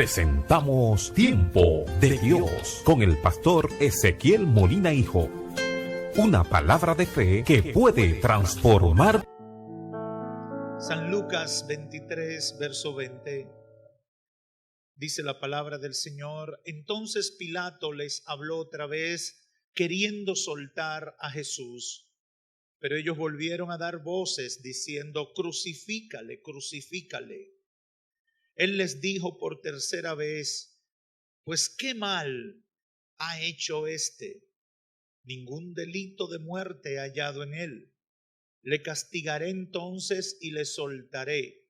presentamos Tiempo de Dios con el pastor Ezequiel Molina Hijo. Una palabra de fe que puede transformar. San Lucas 23, verso 20. Dice la palabra del Señor: entonces Pilato les habló otra vez, queriendo soltar a Jesús. Pero ellos volvieron a dar voces diciendo: crucifícale, crucifícale. Él les dijo por tercera vez: pues qué mal ha hecho éste. Ningún delito de muerte he hallado en él. Le castigaré entonces y le soltaré.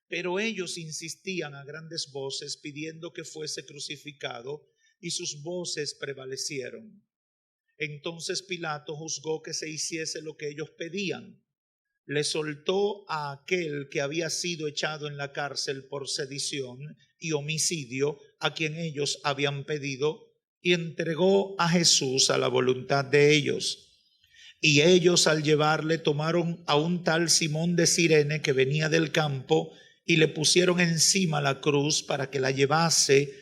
Pero ellos insistían a grandes voces pidiendo que fuese crucificado, y sus voces prevalecieron. Entonces Pilato juzgó que se hiciese lo que ellos pedían. Le soltó a aquel que había sido echado en la cárcel por sedición y homicidio, a quien ellos habían pedido, y entregó a Jesús a la voluntad de ellos. Y ellos, al llevarle, tomaron a un tal Simón de Cirene que venía del campo y le pusieron encima la cruz para que la llevase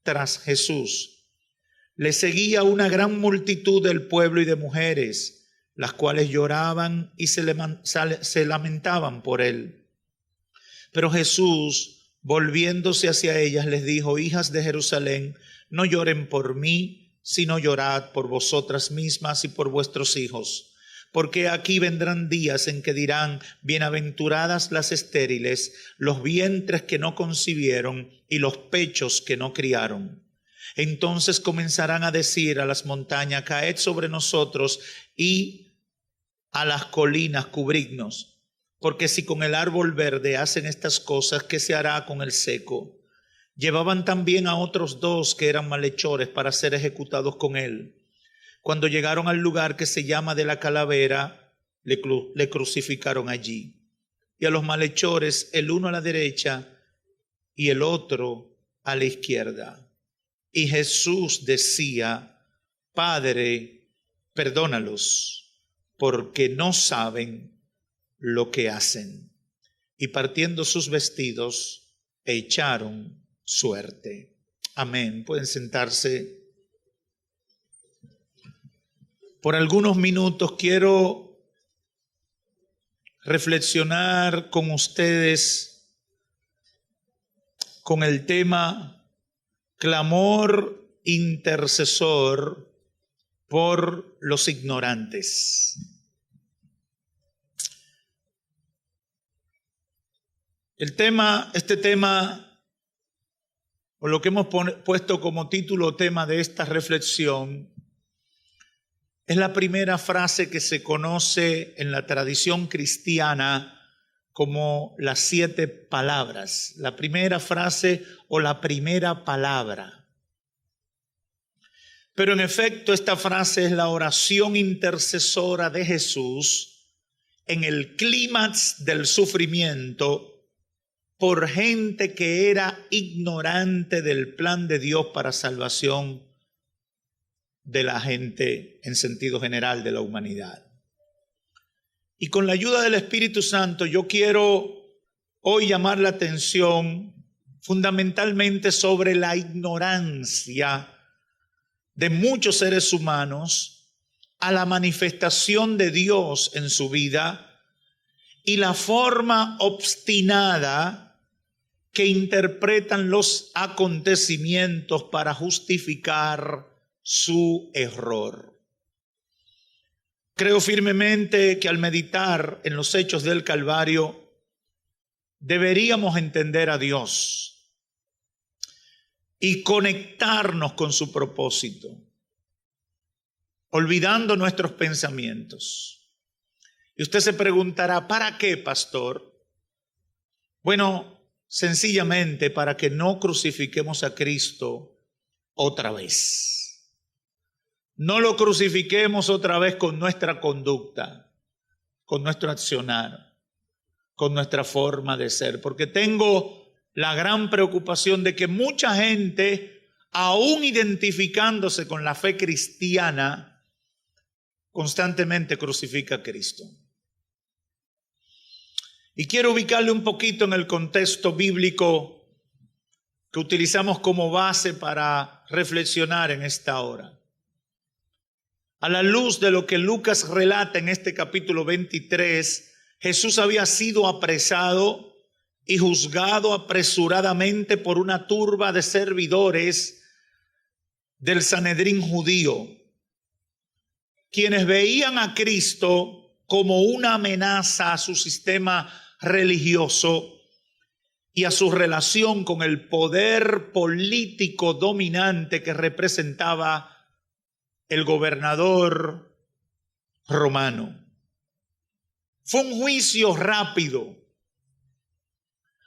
tras Jesús. Le seguía una gran multitud del pueblo y de mujeres, las cuales lloraban y se lamentaban por él. Pero Jesús, volviéndose hacia ellas, les dijo: hijas de Jerusalén, no lloren por mí, sino llorad por vosotras mismas y por vuestros hijos. Porque aquí vendrán días en que dirán: bienaventuradas las estériles, los vientres que no concibieron y los pechos que no criaron. Entonces comenzarán a decir a las montañas: caed sobre nosotros, y a las colinas cubridnos. Porque si con el árbol verde hacen estas cosas, ¿qué se hará con el seco? Llevaban también a otros dos que eran malhechores para ser ejecutados con él. Cuando llegaron al lugar que se llama de la Calavera, le crucificaron allí. Y a los malhechores, el uno a la derecha y el otro a la izquierda. Y Jesús decía: Padre, perdónalos, porque no saben lo que hacen. Y partiendo sus vestidos, echaron suerte. Amén. Pueden sentarse. Por algunos minutos quiero reflexionar con ustedes con el tema clamor intercesor por los ignorantes. Este tema, o lo que hemos puesto como título o tema de esta reflexión, es la primera frase que se conoce en la tradición cristiana como las 7 palabras. La primera frase o la primera palabra. Pero en efecto, esta frase es la oración intercesora de Jesús en el clímax del sufrimiento por gente que era ignorante del plan de Dios para salvación de la gente en sentido general de la humanidad. Y con la ayuda del Espíritu Santo yo quiero hoy llamar la atención fundamentalmente sobre la ignorancia de muchos seres humanos a la manifestación de Dios en su vida y la forma obstinada que interpretan los acontecimientos para justificar su error. Creo firmemente que al meditar en los hechos del Calvario deberíamos entender a Dios y conectarnos con su propósito, olvidando nuestros pensamientos. Y usted se preguntará: ¿para qué, pastor? Bueno, sencillamente para que no crucifiquemos a Cristo otra vez. No lo crucifiquemos otra vez con nuestra conducta, con nuestro accionar, con nuestra forma de ser. Porque tengo la gran preocupación de que mucha gente, aún identificándose con la fe cristiana, constantemente crucifica a Cristo. Y quiero ubicarle un poquito en el contexto bíblico que utilizamos como base para reflexionar en esta hora. A la luz de lo que Lucas relata en este capítulo 23, Jesús había sido apresado y juzgado apresuradamente por una turba de servidores del Sanedrín judío, quienes veían a Cristo como una amenaza a su sistema religioso y a su relación con el poder político dominante que representaba el gobernador romano. Fue un juicio rápido.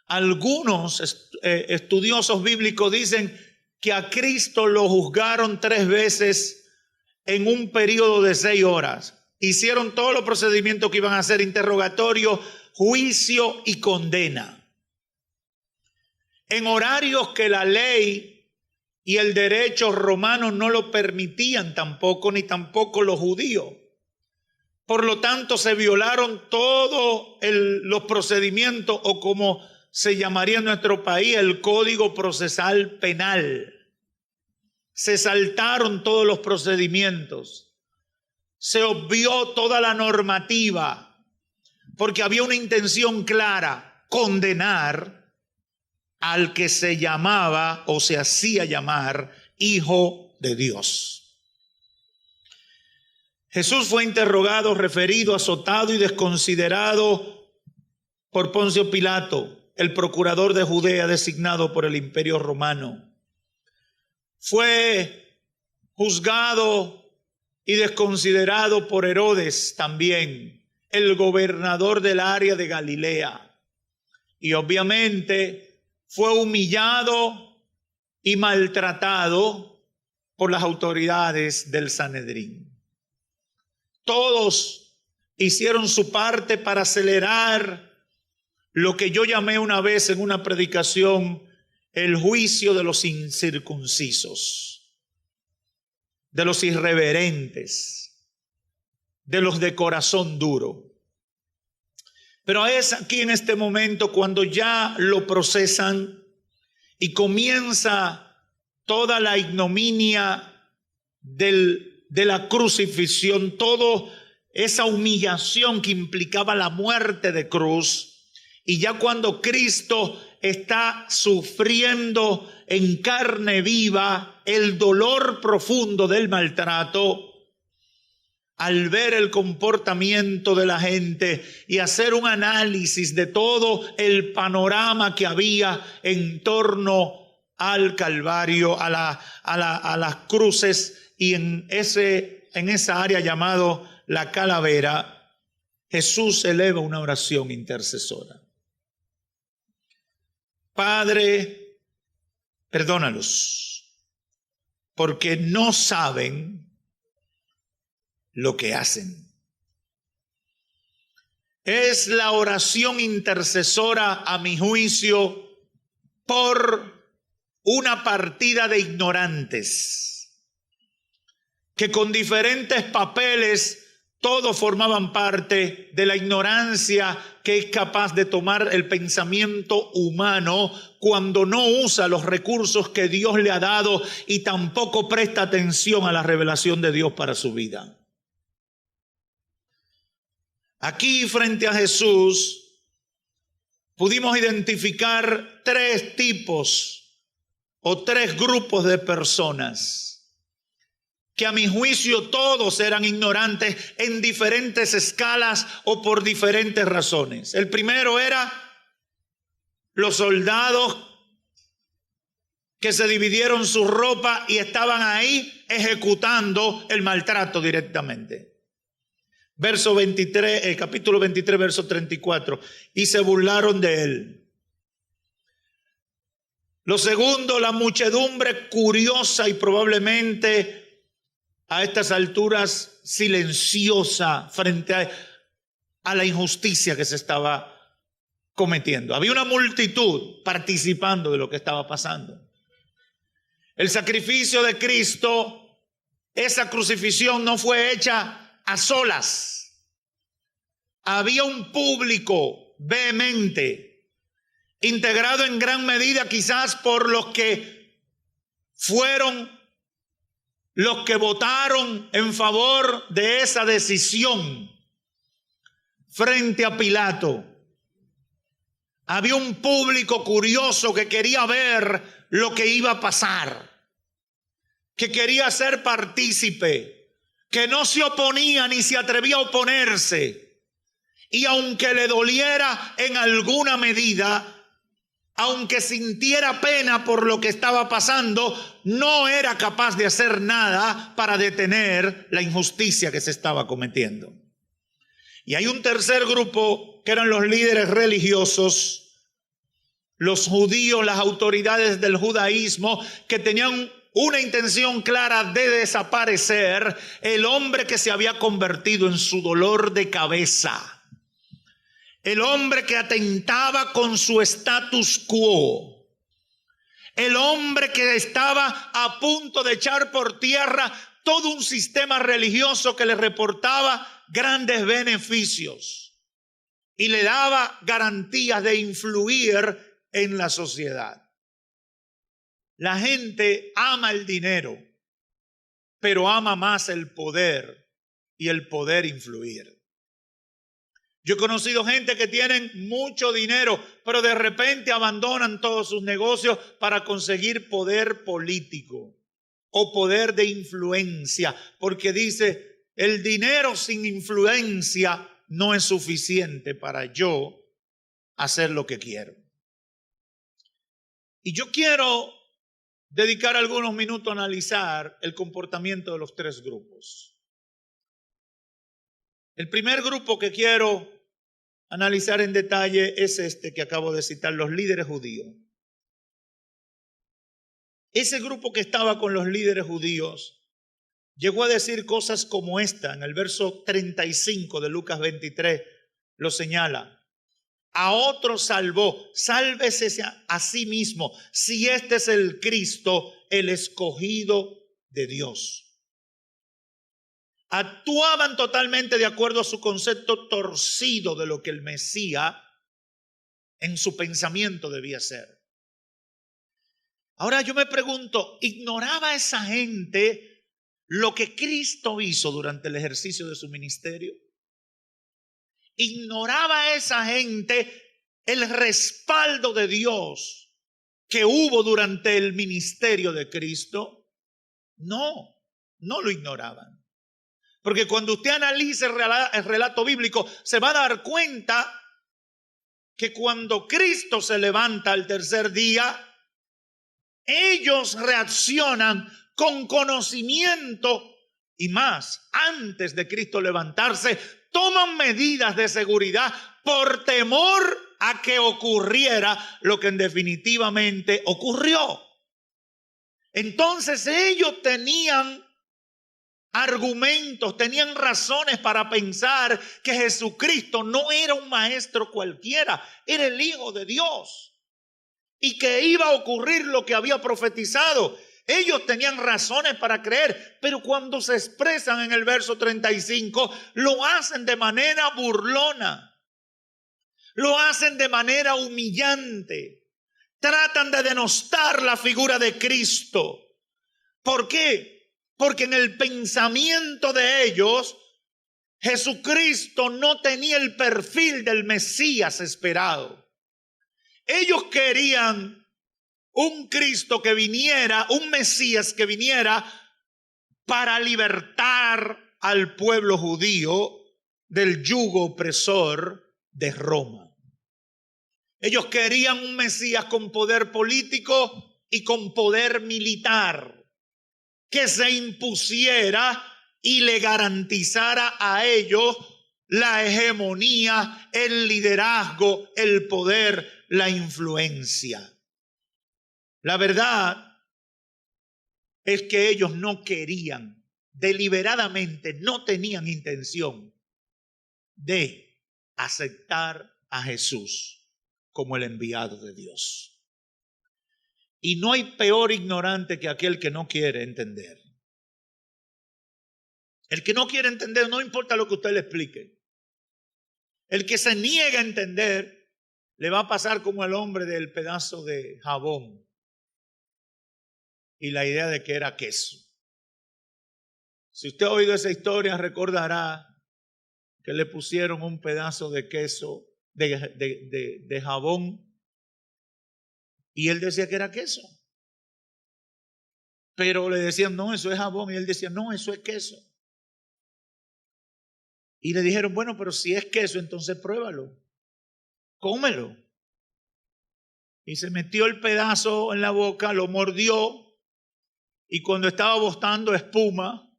Algunos estudiosos bíblicos dicen que a Cristo lo juzgaron 3 veces en un periodo de 6 horas. Hicieron todos los procedimientos que iban a hacer: interrogatorio, juicio y condena. En horarios que la ley y el derecho romano no lo permitían tampoco, ni tampoco los judíos. Por lo tanto, se violaron todos los procedimientos, o como se llamaría en nuestro país, el Código Procesal Penal. Se saltaron todos los procedimientos. Se obvió toda la normativa, porque había una intención clara: condenar al que se llamaba o se hacía llamar Hijo de Dios. Jesús fue interrogado, referido, azotado y desconsiderado por Poncio Pilato, el procurador de Judea designado por el Imperio Romano. Fue juzgado y desconsiderado por Herodes también, el gobernador del área de Galilea. Y obviamente fue humillado y maltratado por las autoridades del Sanedrín. Todos hicieron su parte para acelerar lo que yo llamé una vez en una predicación el juicio de los incircuncisos, de los irreverentes, de los de corazón duro. Pero es aquí en este momento cuando ya lo procesan y comienza toda la ignominia de la crucifixión, toda esa humillación que implicaba la muerte de cruz. Y ya cuando Cristo está sufriendo en carne viva el dolor profundo del maltrato, al ver el comportamiento de la gente y hacer un análisis de todo el panorama que había en torno al Calvario, a las cruces y en esa área llamado la calavera, Jesús eleva una oración intercesora. Padre, perdónalos, porque no saben lo que hacen. Es la oración intercesora, a mi juicio, por una partida de ignorantes que con diferentes papeles todos formaban parte de la ignorancia que es capaz de tomar el pensamiento humano cuando no usa los recursos que Dios le ha dado y tampoco presta atención a la revelación de Dios para su vida. Aquí frente a Jesús pudimos identificar 3 tipos o 3 grupos de personas que a mi juicio todos eran ignorantes en diferentes escalas o por diferentes razones. El primero era los soldados que se dividieron su ropa y estaban ahí ejecutando el maltrato directamente. Verso 23, capítulo 23, verso 34. Y se burlaron de él. Lo segundo, la muchedumbre curiosa y probablemente a estas alturas silenciosa frente a la injusticia que se estaba cometiendo. Había una multitud participando de lo que estaba pasando. El sacrificio de Cristo, esa crucifixión no fue hecha a solas. Había un público vehemente integrado en gran medida quizás por los que fueron los que votaron en favor de esa decisión frente a Pilato. Había un público curioso que quería ver lo que iba a pasar, que quería ser partícipe, que no se oponía ni se atrevía a oponerse. Y aunque le doliera en alguna medida, aunque sintiera pena por lo que estaba pasando, no era capaz de hacer nada para detener la injusticia que se estaba cometiendo. Y hay un tercer grupo que eran los líderes religiosos, los judíos, las autoridades del judaísmo, que tenían una intención clara de desaparecer el hombre que se había convertido en su dolor de cabeza. El hombre que atentaba con su status quo. El hombre que estaba a punto de echar por tierra todo un sistema religioso que le reportaba grandes beneficios y le daba garantías de influir en la sociedad. La gente ama el dinero, pero ama más el poder y el poder influir. Yo he conocido gente que tienen mucho dinero, pero de repente abandonan todos sus negocios para conseguir poder político o poder de influencia, porque dice, el dinero sin influencia no es suficiente para yo hacer lo que quiero. Y yo quiero dedicar algunos minutos a analizar el comportamiento de los tres grupos. El primer grupo que quiero analizar en detalle es este que acabo de citar, los líderes judíos. Ese grupo que estaba con los líderes judíos llegó a decir cosas como esta, en el verso 35 de Lucas 23 lo señala. A otro salvó, sálvese a sí mismo, si este es el Cristo, el escogido de Dios. Actuaban totalmente de acuerdo a su concepto torcido de lo que el Mesías en su pensamiento debía ser. Ahora yo me pregunto, ¿ignoraba esa gente lo que Cristo hizo durante el ejercicio de su ministerio? ¿Ignoraba esa gente el respaldo de Dios que hubo durante el ministerio de Cristo? No, no lo ignoraban. Porque cuando usted analice el relato bíblico, se va a dar cuenta que cuando Cristo se levanta al tercer día, ellos reaccionan con conocimiento y más. Antes de Cristo levantarse, toman medidas de seguridad por temor a que ocurriera lo que definitivamente ocurrió. Entonces ellos tenían argumentos, tenían razones para pensar que Jesucristo no era un maestro cualquiera, era el Hijo de Dios y que iba a ocurrir lo que había profetizado. Ellos tenían razones para creer, pero cuando se expresan en el verso 35, lo hacen de manera burlona, lo hacen de manera humillante, tratan de denostar la figura de Cristo. ¿Por qué? Porque en el pensamiento de ellos, Jesucristo no tenía el perfil del Mesías esperado. Ellos querían un Cristo que viniera, un Mesías que viniera para libertar al pueblo judío del yugo opresor de Roma. Ellos querían un Mesías con poder político y con poder militar, que se impusiera y le garantizara a ellos la hegemonía, el liderazgo, el poder, la influencia. La verdad es que ellos no querían, deliberadamente no tenían intención de aceptar a Jesús como el enviado de Dios. Y no hay peor ignorante que aquel que no quiere entender. El que no quiere entender, no importa lo que usted le explique. El que se niega a entender le va a pasar como el hombre del pedazo de jabón y la idea de que era queso. Si usted ha oído esa historia, recordará que le pusieron un pedazo de queso, de jabón, y él decía que era queso. Pero le decían, no, eso es jabón, y él decía, no, eso es queso. Y le dijeron, bueno, pero si es queso, entonces pruébalo, cómelo. Y se metió el pedazo en la boca, lo mordió, y cuando estaba botando espuma,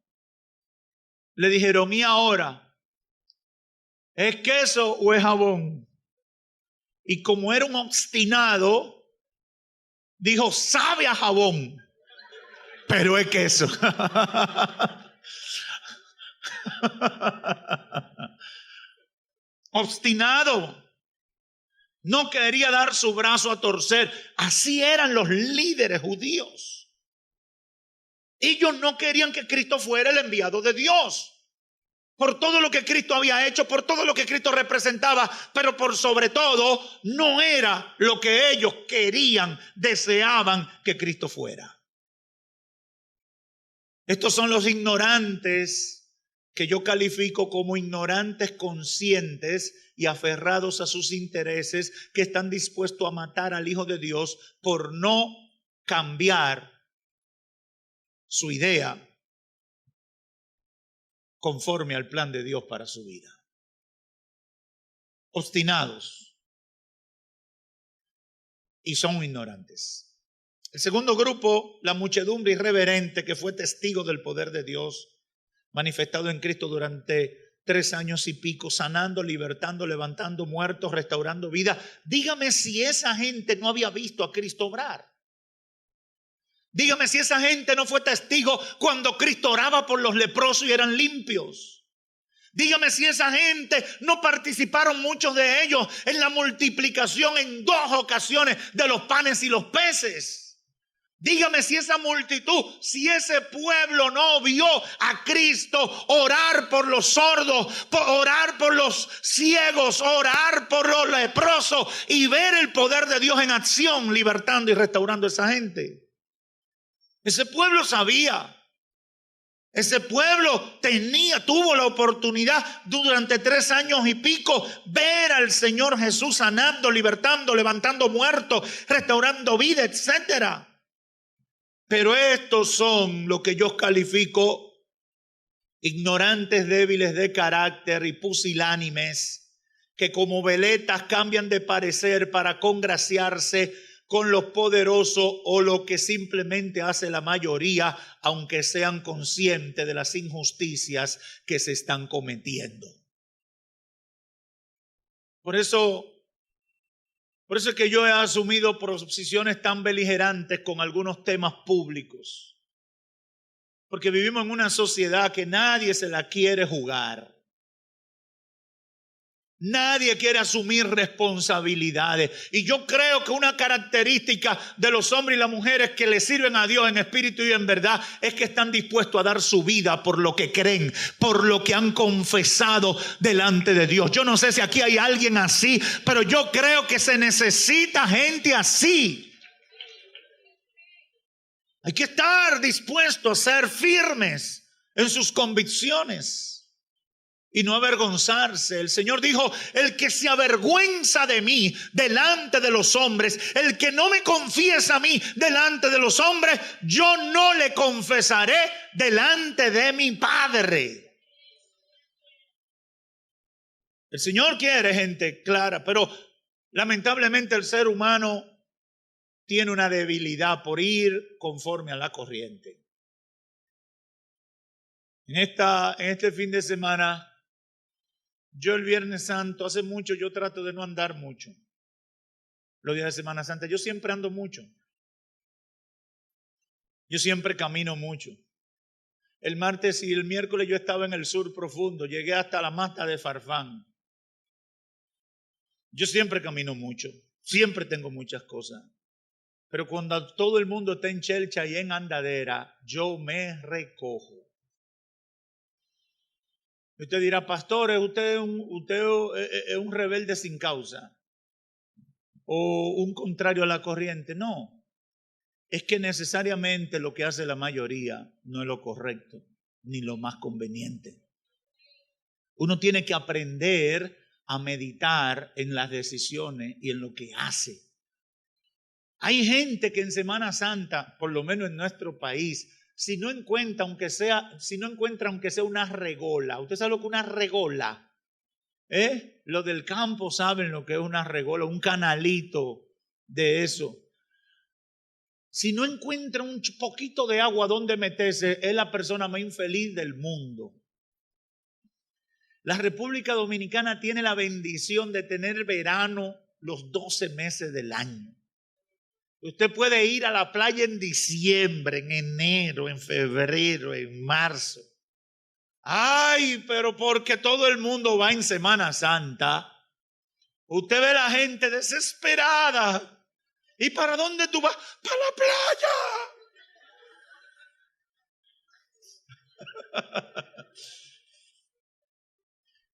le dijeron, ¿y ahora? ¿Es queso o es jabón? Y como era un obstinado, dijo, sabe a jabón, pero es queso. Obstinado. No quería dar su brazo a torcer. Así eran los líderes judíos. Ellos no querían que Cristo fuera el enviado de Dios. Por todo lo que Cristo había hecho, por todo lo que Cristo representaba, pero por sobre todo no era lo que ellos querían, deseaban que Cristo fuera. Estos son los ignorantes que yo califico como ignorantes conscientes y aferrados a sus intereses, que están dispuestos a matar al Hijo de Dios por no cambiar su idea conforme al plan de Dios para su vida. Obstinados y son ignorantes. El segundo grupo, la muchedumbre irreverente que fue testigo del poder de Dios manifestado en Cristo durante 3 años y pico, sanando, libertando, levantando muertos, restaurando vida. Dígame si esa gente no había visto a Cristo obrar. Dígame si esa gente no fue testigo cuando Cristo oraba por los leprosos y eran limpios. Dígame si esa gente no participaron muchos de ellos en la multiplicación en 2 ocasiones de los panes y los peces. Dígame si esa multitud, si ese pueblo no vio a Cristo orar por los sordos, orar por los ciegos, orar por los leprosos y ver el poder de Dios en acción, libertando y restaurando a esa gente. Ese pueblo sabía. Ese pueblo tuvo la oportunidad durante 3 años y pico ver al Señor Jesús sanando, libertando, levantando muertos, restaurando vida, etcétera. Pero estos son lo que yo califico ignorantes, débiles de carácter y pusilánimes, que como veletas cambian de parecer para congraciarse con los poderosos o lo que simplemente hace la mayoría, aunque sean conscientes de las injusticias que se están cometiendo. Por eso es que yo he asumido posiciones tan beligerantes con algunos temas públicos. Porque vivimos en una sociedad que nadie se la quiere jugar. Nadie quiere asumir responsabilidades. Y yo creo que una característica de los hombres y las mujeres que le sirven a Dios en espíritu y en verdad es que están dispuestos a dar su vida por lo que creen, por lo que han confesado delante de Dios. Yo no sé si aquí hay alguien así, pero yo creo que se necesita gente así. Hay que estar dispuesto a ser firmes en sus convicciones y no avergonzarse. El Señor dijo, el que se avergüenza de mí delante de los hombres, el que no me confiesa a mí delante de los hombres, yo no le confesaré delante de mi Padre. El Señor quiere gente clara, pero lamentablemente el ser humano tiene una debilidad por ir conforme a la corriente. En este fin de semana, yo el Viernes Santo, hace mucho yo trato de no andar mucho. Los días de Semana Santa, yo siempre ando mucho. Yo siempre camino mucho. El martes y el miércoles yo estaba en el sur profundo, llegué hasta la mata de Farfán. Yo siempre camino mucho, siempre tengo muchas cosas. Pero cuando todo el mundo está en chelcha y en andadera, yo me recojo. Usted dirá, pastor, usted es un rebelde sin causa. o un contrario a la corriente. No, es que necesariamente lo que hace la mayoría no es lo correcto ni lo más conveniente. Uno tiene que aprender a meditar en las decisiones y en lo que hace. Hay gente que en Semana Santa, por lo menos en nuestro país, si no encuentra aunque sea una regola. ¿Usted sabe lo que es una regola? Los del campo saben lo que es una regola, un canalito de eso. Si no encuentra un poquito de agua donde meterse, es la persona más infeliz del mundo. La República Dominicana tiene la bendición de tener verano los 12 meses del año. Usted puede ir a la playa en diciembre, en enero, en febrero, en marzo. Ay, pero porque todo el mundo va en Semana Santa. Usted ve a la gente desesperada. ¿Y para dónde tú vas? ¡Para la playa!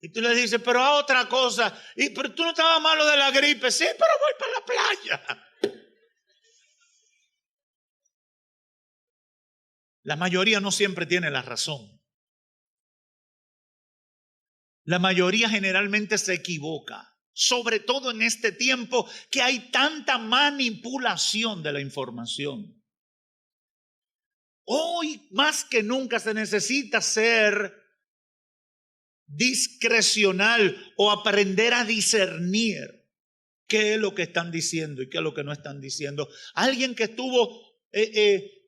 Y tú le dices, pero a otra cosa. Pero tú no estabas malo de la gripe. Sí, pero voy para la playa. La mayoría no siempre tiene la razón. La mayoría generalmente se equivoca. Sobre todo en este tiempo que hay tanta manipulación de la información. Hoy más que nunca se necesita ser discrecional o aprender a discernir qué es lo que están diciendo y qué es lo que no están diciendo. Alguien que estuvo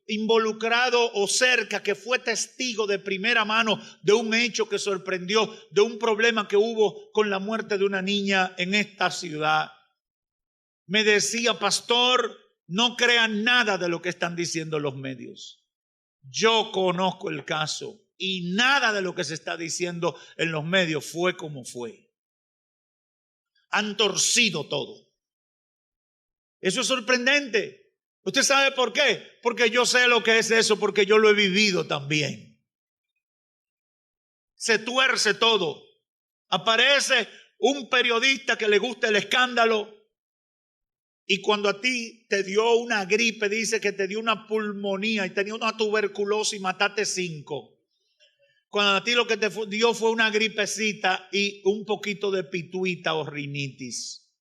involucrado o cerca, que fue testigo de primera mano de un hecho que sorprendió, de un problema que hubo con la muerte de una niña en esta ciudad, me decía, pastor, no crean nada de lo que están diciendo los medios. Yo conozco el caso y nada de lo que se está diciendo en los medios fue como fue. Han torcido todo. Eso es sorprendente. ¿Usted sabe por qué? Porque yo sé lo que es eso, porque yo lo he vivido también. Se tuerce todo. Aparece un periodista que le gusta el escándalo y cuando a ti te dio una gripe, dice que te dio una pulmonía y tenía una tuberculosis y mataste 5. Cuando a ti lo que te dio fue una gripecita y un poquito de pituita o rinitis.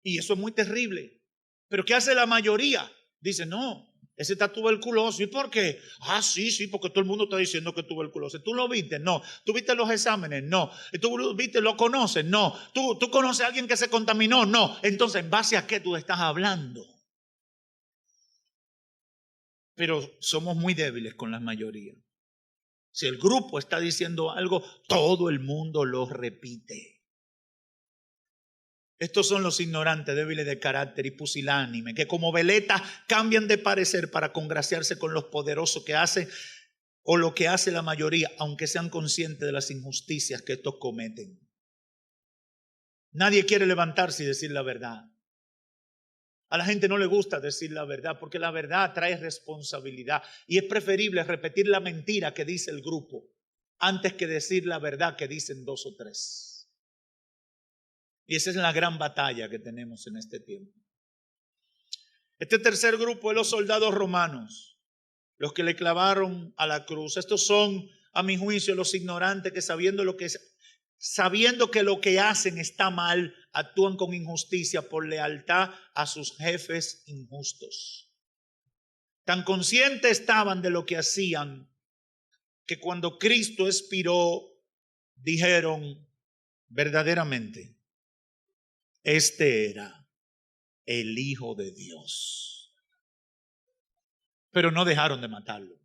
Y eso es muy terrible. ¿Pero qué hace la mayoría? Dice, no, ese está tuberculoso. ¿Y por qué? Sí, porque todo el mundo está diciendo que es tuberculoso. ¿Tú lo viste? No. ¿Tú viste los exámenes? No. ¿Tú lo viste? ¿Lo conoces? No. ¿Tú conoces a alguien que se contaminó? No. Entonces, ¿en base a qué tú estás hablando? Pero somos muy débiles con la mayoría. Si el grupo está diciendo algo, todo el mundo lo repite. Estos son los ignorantes, débiles de carácter y pusilánime, que como veleta cambian de parecer para congraciarse con los poderosos que hacen o lo que hace la mayoría, aunque sean conscientes de las injusticias que estos cometen. Nadie quiere levantarse y decir la verdad. A la gente no le gusta decir la verdad porque la verdad trae responsabilidad y es preferible repetir la mentira que dice el grupo antes que decir la verdad que dicen 2 o 3. Y esa es la gran batalla que tenemos en este tiempo. Este tercer grupo es los soldados romanos, los que le clavaron a la cruz. Estos son, a mi juicio, los ignorantes que sabiendo que lo que hacen está mal, actúan con injusticia por lealtad a sus jefes injustos. Tan conscientes estaban de lo que hacían que cuando Cristo expiró, dijeron verdaderamente, este era el Hijo de Dios. Pero no dejaron de matarlo.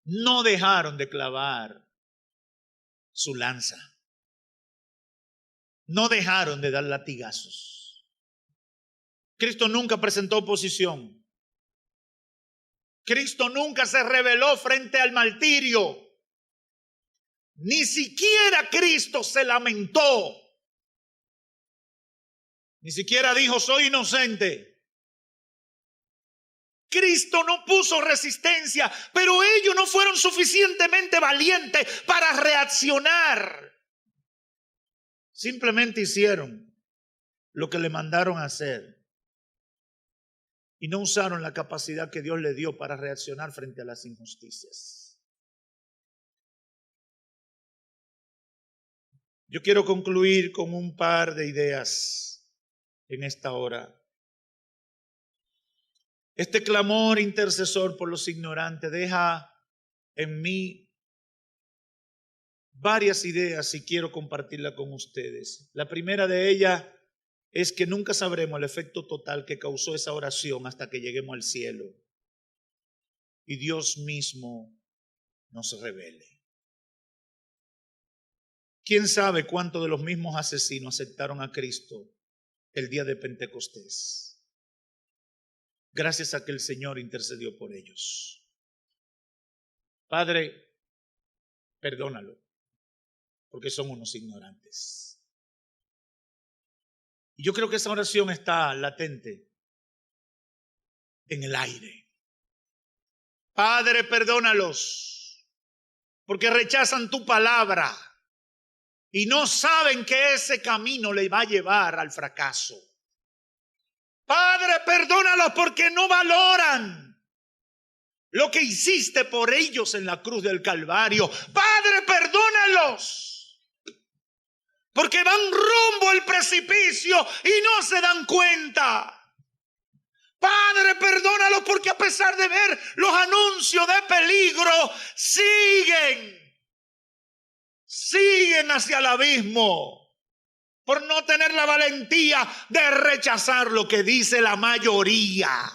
No dejaron de clavar su lanza. No dejaron de dar latigazos. Cristo nunca presentó oposición. Cristo nunca se rebeló frente al martirio. Ni siquiera Cristo se lamentó. Ni siquiera dijo, soy inocente. Cristo no puso resistencia, pero ellos no fueron suficientemente valientes para reaccionar. Simplemente hicieron lo que le mandaron a hacer y no usaron la capacidad que Dios le dio para reaccionar frente a las injusticias. Yo quiero concluir con un par de ideas en esta hora. Este clamor intercesor por los ignorantes deja en mí varias ideas y quiero compartirla con ustedes. La primera de ellas es que nunca sabremos el efecto total que causó esa oración hasta que lleguemos al cielo y Dios mismo nos revele. ¿Quién sabe cuántos de los mismos asesinos aceptaron a Cristo el día de Pentecostés? Gracias a que el Señor intercedió por ellos. Padre, perdónalo, porque son unos ignorantes. Y yo creo que esa oración está latente en el aire. Padre, perdónalos, porque rechazan tu palabra y no saben que ese camino les va a llevar al fracaso. Padre, perdónalos porque no valoran lo que hiciste por ellos en la cruz del Calvario. Padre, perdónalos porque van rumbo al precipicio y no se dan cuenta. Padre, perdónalos porque a pesar de ver los anuncios de peligro, siguen hacia el abismo por no tener la valentía de rechazar lo que dice la mayoría.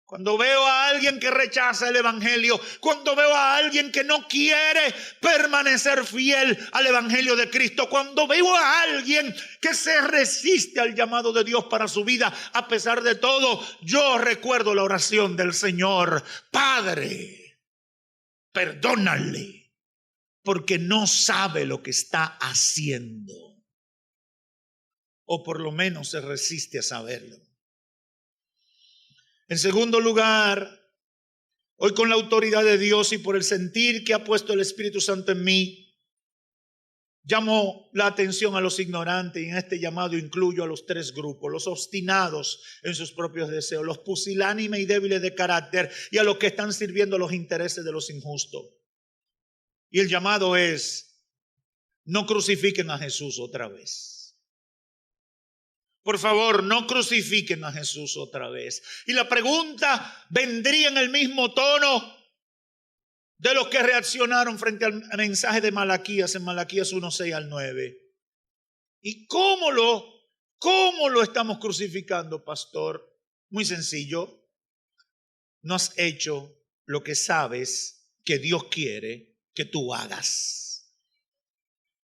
Cuando veo a alguien que rechaza el evangelio, cuando veo a alguien que no quiere permanecer fiel al evangelio de Cristo, cuando veo a alguien que se resiste al llamado de Dios para su vida, a pesar de todo, yo recuerdo la oración del Señor. Padre, perdónale, porque no sabe lo que está haciendo, o por lo menos se resiste a saberlo. En segundo lugar, hoy con la autoridad de Dios y por el sentir que ha puesto el Espíritu Santo en mí, llamo la atención a los ignorantes y en este llamado incluyo a los tres grupos: los obstinados en sus propios deseos, los pusilánimes y débiles de carácter y a los que están sirviendo los intereses de los injustos. Y el llamado es: no crucifiquen a Jesús otra vez. Por favor, no crucifiquen a Jesús otra vez. Y la pregunta vendría en el mismo tono de los que reaccionaron frente al mensaje de Malaquías, en Malaquías 1, 6 al 9. ¿Y cómo lo estamos crucificando, pastor? Muy sencillo. No has hecho lo que sabes que Dios quiere que tú hagas.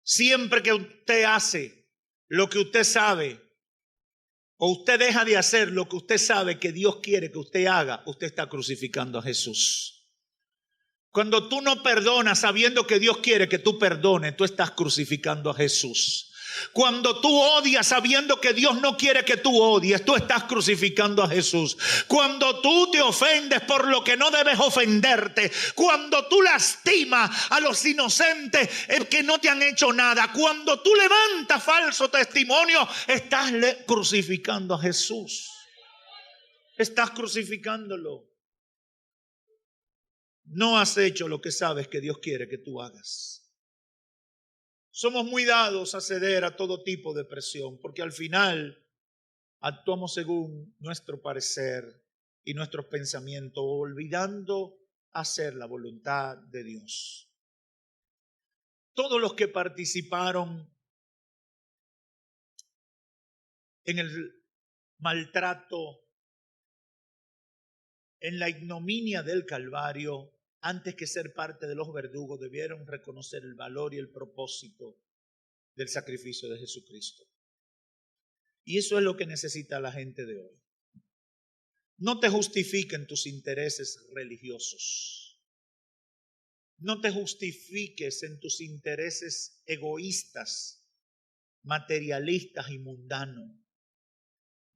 Siempre que usted hace lo que usted sabe, o usted deja de hacer lo que usted sabe que Dios quiere que usted haga, usted está crucificando a Jesús. Cuando tú no perdonas sabiendo que Dios quiere que tú perdones, tú estás crucificando a Jesús. Cuando tú odias sabiendo que Dios no quiere que tú odies, tú estás crucificando a Jesús. Cuando tú te ofendes por lo que no debes ofenderte, cuando tú lastimas a los inocentes que no te han hecho nada, cuando tú levantas falso testimonio, estás crucificando a Jesús. Estás crucificándolo. No has hecho lo que sabes que Dios quiere que tú hagas. Somos muy dados a ceder a todo tipo de presión, porque al final actuamos según nuestro parecer y nuestros pensamientos, olvidando hacer la voluntad de Dios. Todos los que participaron en el maltrato, en la ignominia del Calvario, antes que ser parte de los verdugos, debieron reconocer el valor y el propósito del sacrificio de Jesucristo. Y eso es lo que necesita la gente de hoy. No te justifiquen tus intereses religiosos. No te justifiques en tus intereses egoístas, materialistas y mundanos.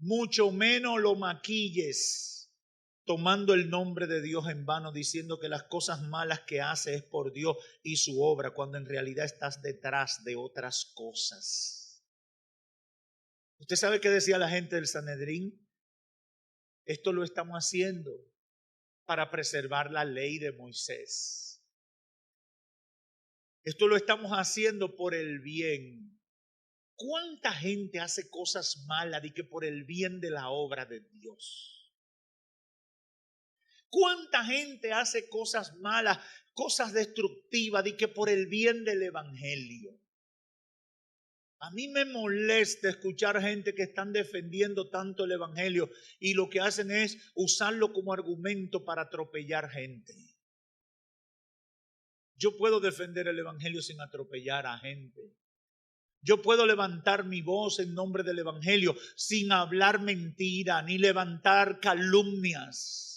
Mucho menos lo maquilles tomando el nombre de Dios en vano, diciendo que las cosas malas que hace es por Dios y su obra, cuando en realidad estás detrás de otras cosas. ¿Usted sabe qué decía la gente del Sanedrín? Esto lo estamos haciendo para preservar la ley de Moisés. Esto lo estamos haciendo por el bien. ¿Cuánta gente hace cosas malas y que por el bien de la obra de Dios? ¿Cuánta gente hace cosas malas, cosas destructivas y que por el bien del evangelio? A mí me molesta escuchar gente que están defendiendo tanto el evangelio y lo que hacen es usarlo como argumento para atropellar gente. Yo puedo defender el evangelio sin atropellar a gente. Yo puedo levantar mi voz en nombre del evangelio sin hablar mentira ni levantar calumnias.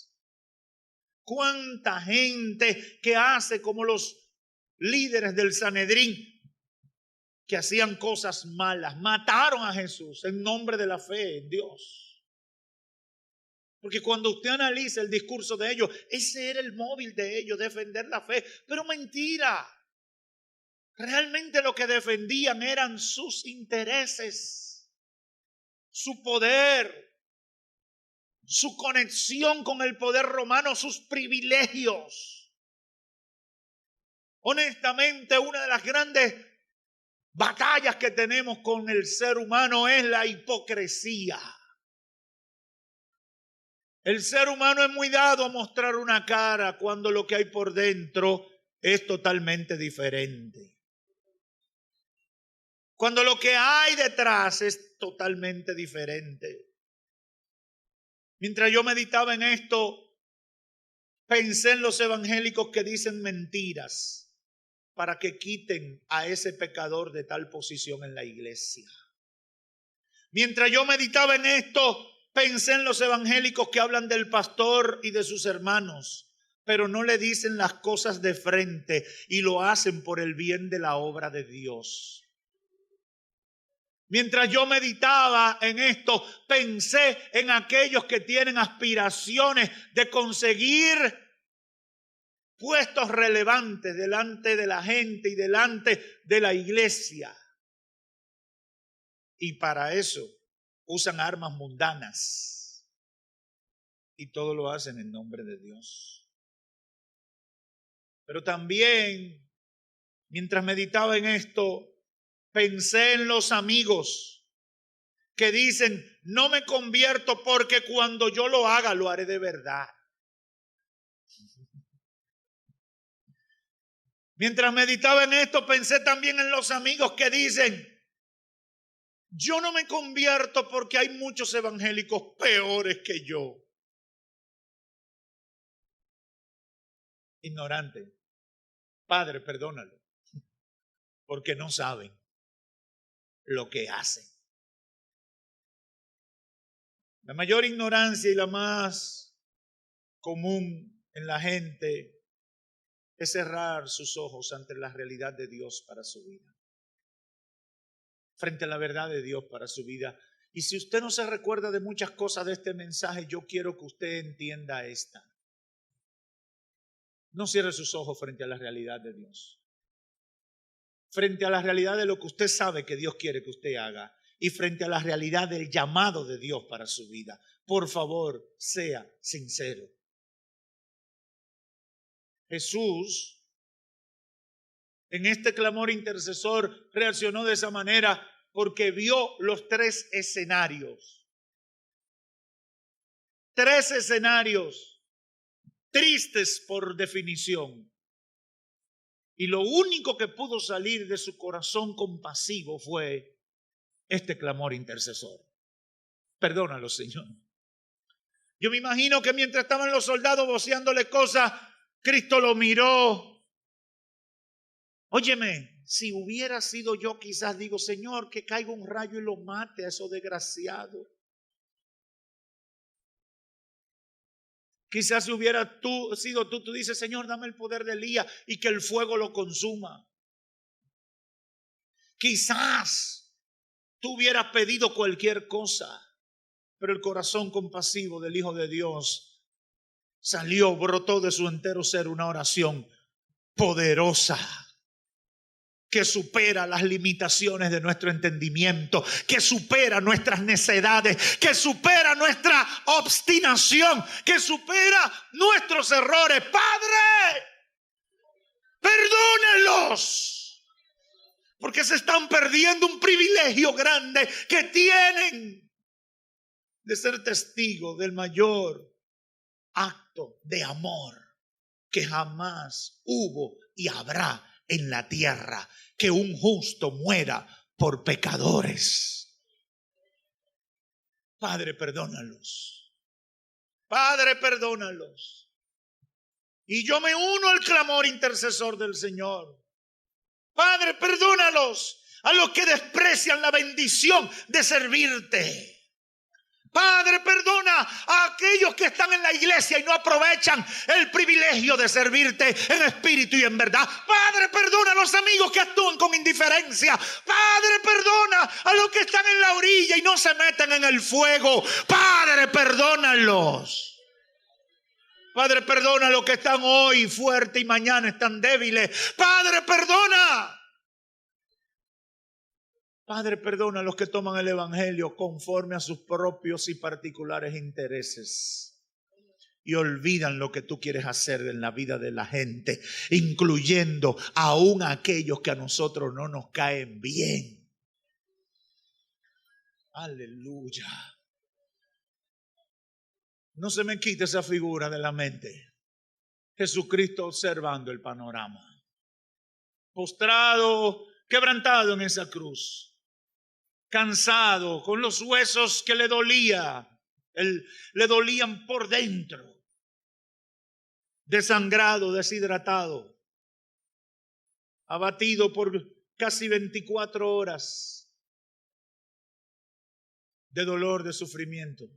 ¿Cuánta gente que hace como los líderes del Sanedrín que hacían cosas malas, mataron a Jesús en nombre de la fe en Dios? Porque cuando usted analiza el discurso de ellos, ese era el móvil de ellos, defender la fe. Pero mentira. Realmente lo que defendían eran sus intereses, su poder, su conexión con el poder romano, sus privilegios. Honestamente, una de las grandes batallas que tenemos con el ser humano es la hipocresía. El ser humano es muy dado a mostrar una cara cuando lo que hay por dentro es totalmente diferente. Cuando lo que hay detrás es totalmente diferente. Mientras yo meditaba en esto, pensé en los evangélicos que dicen mentiras para que quiten a ese pecador de tal posición en la iglesia. Mientras yo meditaba en esto, pensé en los evangélicos que hablan del pastor y de sus hermanos, pero no le dicen las cosas de frente y lo hacen por el bien de la obra de Dios. Mientras yo meditaba en esto, pensé en aquellos que tienen aspiraciones de conseguir puestos relevantes delante de la gente y delante de la iglesia. Y para eso usan armas mundanas. Y todo lo hacen en nombre de Dios. Pero también, mientras meditaba en esto, pensé en los amigos que dicen, no me convierto porque cuando yo lo haga, lo haré de verdad. Mientras meditaba en esto, pensé también en los amigos que dicen, yo no me convierto porque hay muchos evangélicos peores que yo. Ignorante. Padre, perdónalo, porque no saben lo que hacen. La mayor ignorancia y la más común en la gente es cerrar sus ojos ante la realidad de Dios para su vida, frente a la verdad de Dios para su vida. Y si usted no se recuerda de muchas cosas de este mensaje, yo quiero que usted entienda esta. No cierre sus ojos frente a la realidad de Dios, frente a la realidad de lo que usted sabe que Dios quiere que usted haga y frente a la realidad del llamado de Dios para su vida. Por favor, sea sincero. Jesús, en este clamor intercesor, reaccionó de esa manera porque vio los tres escenarios. Tres escenarios tristes por definición. Y lo único que pudo salir de su corazón compasivo fue este clamor intercesor. Perdónalo, Señor. Yo me imagino que mientras estaban los soldados voceándole cosas, Cristo lo miró. Óyeme, si hubiera sido yo, quizás digo, Señor, que caiga un rayo y lo mate a esos desgraciados. Quizás si hubiera sido tú dices, Señor, dame el poder de Elías y que el fuego lo consuma. Quizás tú hubieras pedido cualquier cosa, pero el corazón compasivo del Hijo de Dios salió, brotó de su entero ser una oración poderosa que supera las limitaciones de nuestro entendimiento, que supera nuestras necedades, que supera nuestra obstinación, que supera nuestros errores. Padre, perdónalos, porque se están perdiendo un privilegio grande que tienen de ser testigos del mayor acto de amor que jamás hubo y habrá en la tierra, que un justo muera por pecadores. Padre, perdónalos. Padre, perdónalos. Y yo me uno al clamor intercesor del Señor. Padre, perdónalos a los que desprecian la bendición de servirte. Padre, perdona a aquellos que están en la iglesia y no aprovechan el privilegio de servirte en espíritu y en verdad. Padre, perdona a los amigos que actúan con indiferencia. Padre, perdona a los que están en la orilla y no se meten en el fuego. Padre, perdónalos. Padre, perdona a los que están hoy fuertes y mañana están débiles. Padre, perdona. Padre, perdona a los que toman el evangelio conforme a sus propios y particulares intereses y olvidan lo que tú quieres hacer en la vida de la gente, incluyendo aún a aquellos que a nosotros no nos caen bien. Aleluya. No se me quite esa figura de la mente. Jesucristo observando el panorama, postrado, quebrantado en esa cruz, cansado, con los huesos que le dolían por dentro, desangrado, deshidratado, abatido por casi 24 horas de dolor, de sufrimiento,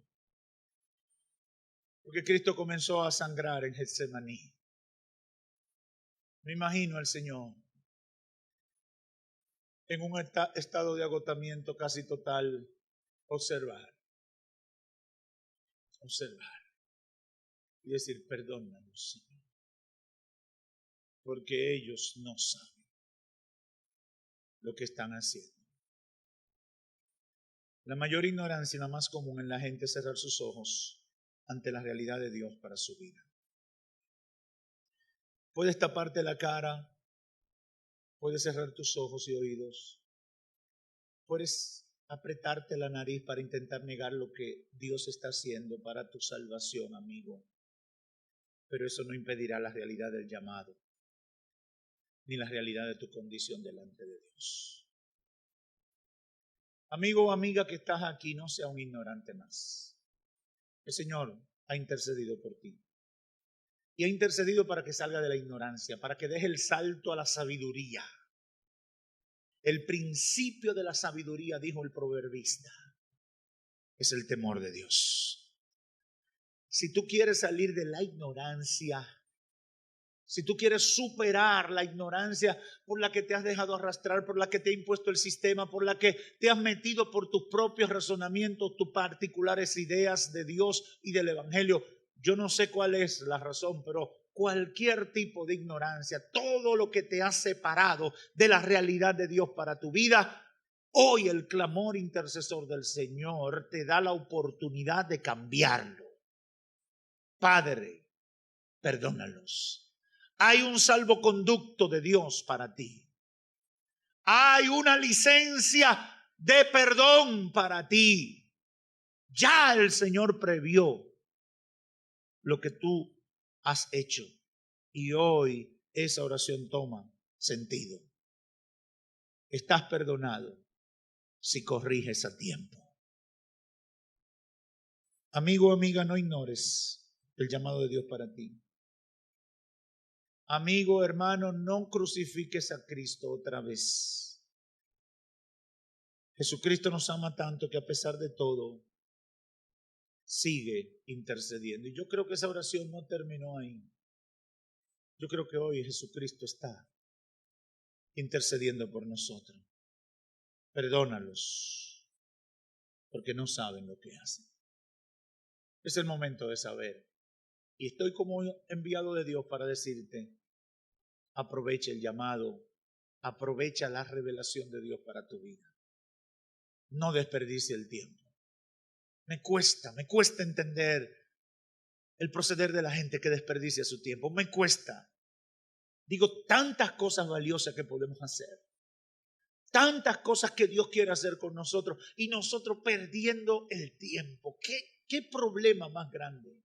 porque Cristo comenzó a sangrar en Getsemaní. Me imagino al Señor en un estado de agotamiento casi total, observar y decir: perdónanos, Señor, porque ellos no saben lo que están haciendo. La mayor ignorancia y la más común en la gente es cerrar sus ojos ante la realidad de Dios para su vida. Puedes taparte la cara, puedes cerrar tus ojos y oídos, puedes apretarte la nariz para intentar negar lo que Dios está haciendo para tu salvación, amigo. Pero eso no impedirá la realidad del llamado, ni la realidad de tu condición delante de Dios. Amigo o amiga que estás aquí, no sea un ignorante más. El Señor ha intercedido por ti. Y ha intercedido para que salga de la ignorancia, para que deje el salto a la sabiduría. El principio de la sabiduría, dijo el proverbista, es el temor de Dios. Si tú quieres salir de la ignorancia, si tú quieres superar la ignorancia por la que te has dejado arrastrar, por la que te ha impuesto el sistema, por la que te has metido por tus propios razonamientos, tus particulares ideas de Dios y del Evangelio, yo no sé cuál es la razón, pero cualquier tipo de ignorancia, todo lo que te ha separado de la realidad de Dios para tu vida, hoy el clamor intercesor del Señor te da la oportunidad de cambiarlo. Padre, perdónalos. Hay un salvoconducto de Dios para ti. Hay una licencia de perdón para ti. Ya el Señor previó lo que tú has hecho y hoy esa oración toma sentido. Estás perdonado si corriges a tiempo. Amigo o amiga, no ignores el llamado de Dios para ti. Amigo, hermano, no crucifiques a Cristo otra vez. Jesucristo nos ama tanto que a pesar de todo sigue intercediendo. Y yo creo que esa oración no terminó ahí. Yo creo que hoy Jesucristo está intercediendo por nosotros. Perdónalos, porque no saben lo que hacen. Es el momento de saber Y estoy como enviado de Dios para decirte, aprovecha el llamado, aprovecha la revelación de Dios para tu vida. No desperdicie el tiempo. Me cuesta entender el proceder de la gente que desperdicia su tiempo. Me cuesta. Digo, tantas cosas valiosas que podemos hacer. Tantas cosas que Dios quiere hacer con nosotros y nosotros perdiendo el tiempo. ¿Qué problema más grande?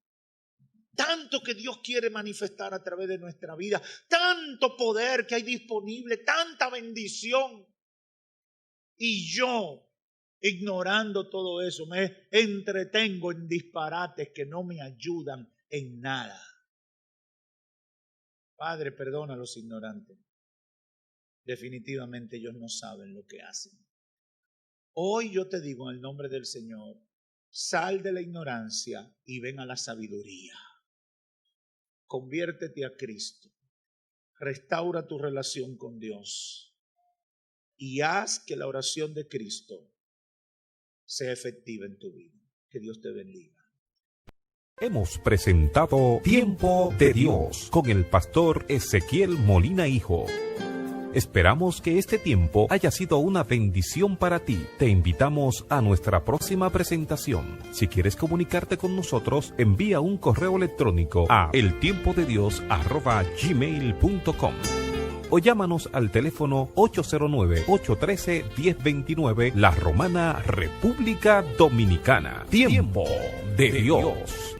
Tanto que Dios quiere manifestar a través de nuestra vida, tanto poder que hay disponible, tanta bendición. Y yo, ignorando todo eso, me entretengo en disparates que no me ayudan en nada. Padre, perdona a los ignorantes. Definitivamente ellos no saben lo que hacen. Hoy yo te digo en el nombre del Señor, sal de la ignorancia y ven a la sabiduría. Conviértete a Cristo. Restaura tu relación con Dios. Y haz que la oración de Cristo sea efectiva en tu vida. Que Dios te bendiga. Hemos presentado Tiempo de Dios con el pastor Ezequiel Molina Hijo. Esperamos que este tiempo haya sido una bendición para ti. Te invitamos a nuestra próxima presentación. Si quieres comunicarte con nosotros, envía un correo electrónico a eltiempodedios@gmail.com o llámanos al teléfono 809-813-1029, La Romana, República Dominicana. Tiempo de Dios.